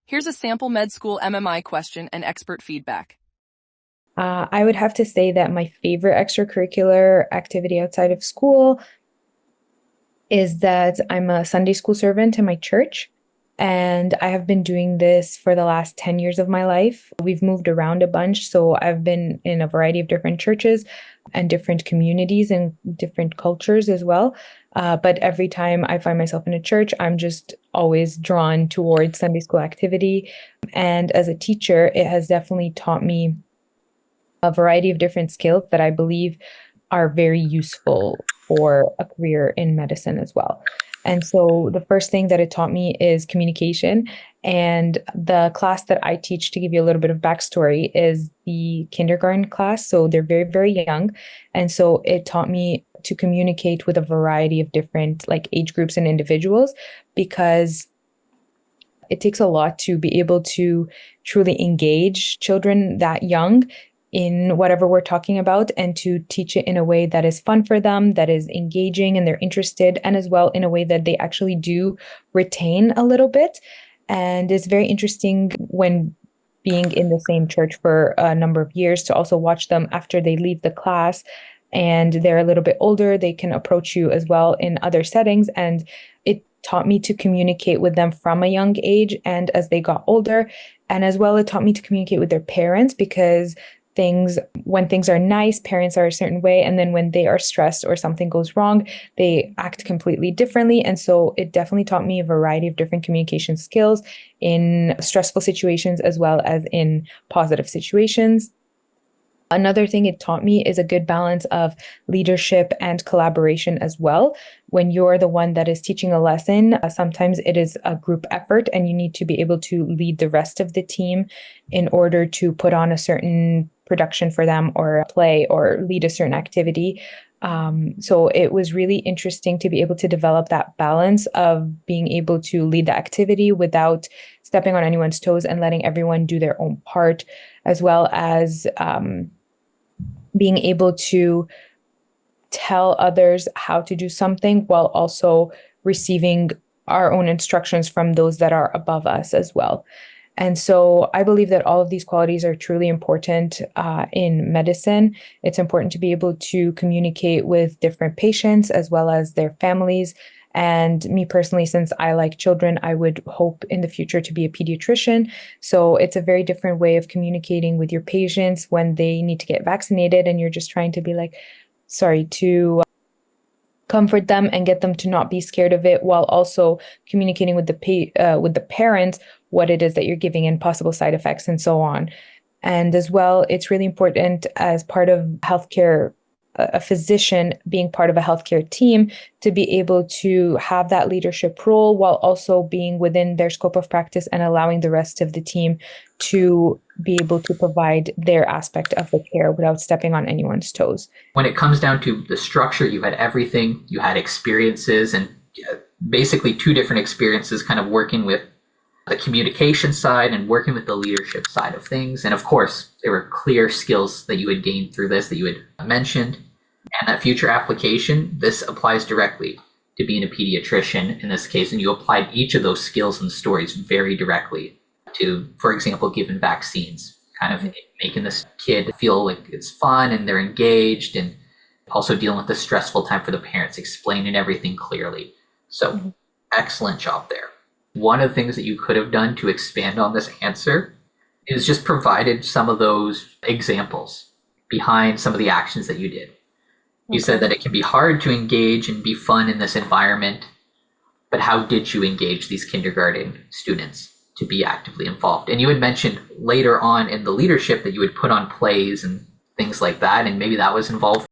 Here's a sample med school MMI question and expert feedback. I would have to say that my favorite extracurricular activity outside of school is that I'm a Sunday school servant in my church. And I have been doing this for the last 10 years of my life. We've moved around a bunch. So I've been in a variety of different churches and different communities and different cultures as well. But every time I find myself in a church, I'm just always drawn towards Sunday school activity. And as a teacher, it has definitely taught me a variety of different skills that I believe are very useful for a career in medicine as well. And so the first thing that it taught me is communication. And the class that I teach, to give you a little bit of backstory, is the kindergarten class. So they're very, very young. And so it taught me to communicate with a variety of different like age groups and individuals, because it takes a lot to be able to truly engage children that young in whatever we're talking about, and to teach it in a way that is fun for them, that is engaging and they're interested, and as well in a way that they actually do retain a little bit. And it's very interesting when being in the same church for a number of years to also watch them after they leave the class and they're a little bit older, they can approach you as well in other settings. And it taught me to communicate with them from a young age and as they got older. And as well, it taught me to communicate with their parents, because when things are nice, parents are a certain way, and then when they are stressed or something goes wrong, they act completely differently. And so it definitely taught me a variety of different communication skills in stressful situations as well as in positive situations. Another thing it taught me is a good balance of leadership and collaboration as well. When you're the one that is teaching a lesson, sometimes it is a group effort and you need to be able to lead the rest of the team in order to put on a certain production for them or play or lead a certain activity. So it was really interesting to be able to develop that balance of being able to lead the activity without stepping on anyone's toes and letting everyone do their own part, as well as being able to tell others how to do something while also receiving our own instructions from those that are above us as well. And so I believe that all of these qualities are truly important in medicine. It's important to be able to communicate with different patients as well as their families. And me personally, since I like children, I would hope in the future to be a pediatrician. So it's a very different way of communicating with your patients when they need to get vaccinated and you're just trying to be like, sorry, to comfort them and get them to not be scared of it, while also communicating with the parents what it is that you're giving and possible side effects and so on. And as well, it's really important as part of healthcare, a physician being part of a healthcare team, to be able to have that leadership role while also being within their scope of practice and allowing the rest of the team to be able to provide their aspect of the care without stepping on anyone's toes. When it comes down to the structure, you had everything, you had experiences, and basically two different experiences kind of working with the communication side and working with the leadership side of things. And of course, there were clear skills that you had gained through this that you had mentioned. And that future application, this applies directly to being a pediatrician in this case. And you applied each of those skills and stories very directly to, for example, giving vaccines, kind of making this kid feel like it's fun and they're engaged, and also dealing with the stressful time for the parents, explaining everything clearly. So excellent job there. One of the things that you could have done to expand on this answer is just provided some of those examples behind some of the actions that you did. You said that it can be hard to engage and be fun in this environment, but how did you engage these kindergarten students to be actively involved? And you had mentioned later on in the leadership that you would put on plays and things like that, and maybe that was involved.